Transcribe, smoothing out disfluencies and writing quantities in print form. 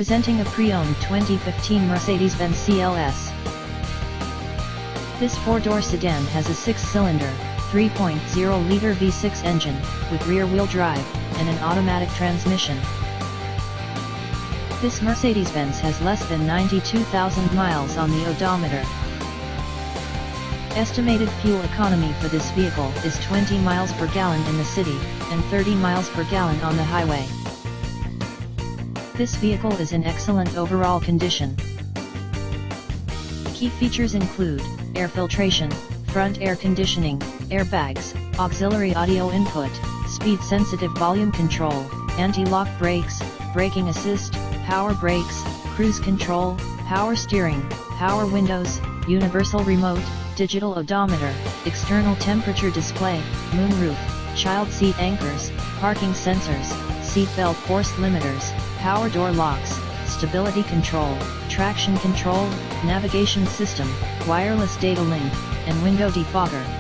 Presenting a pre-owned 2015 Mercedes-Benz CLS. This four-door sedan has a six-cylinder, 3.0-liter V6 engine, with rear-wheel drive, and an automatic transmission. This Mercedes-Benz has less than 92,000 miles on the odometer. Estimated fuel economy for this vehicle is 20 miles per gallon in the city, and 30 miles per gallon on the highway. This vehicle is in excellent overall condition. Key features include air filtration, front air conditioning, airbags, auxiliary audio input, speed-sensitive volume control, anti-lock brakes, braking assist, power brakes, cruise control, power steering, power windows, universal remote, digital odometer, external temperature display, moonroof, child seat anchors, parking sensors, seat belt force limiters, power door locks, stability control, traction control, navigation system, wireless data link, and window defogger.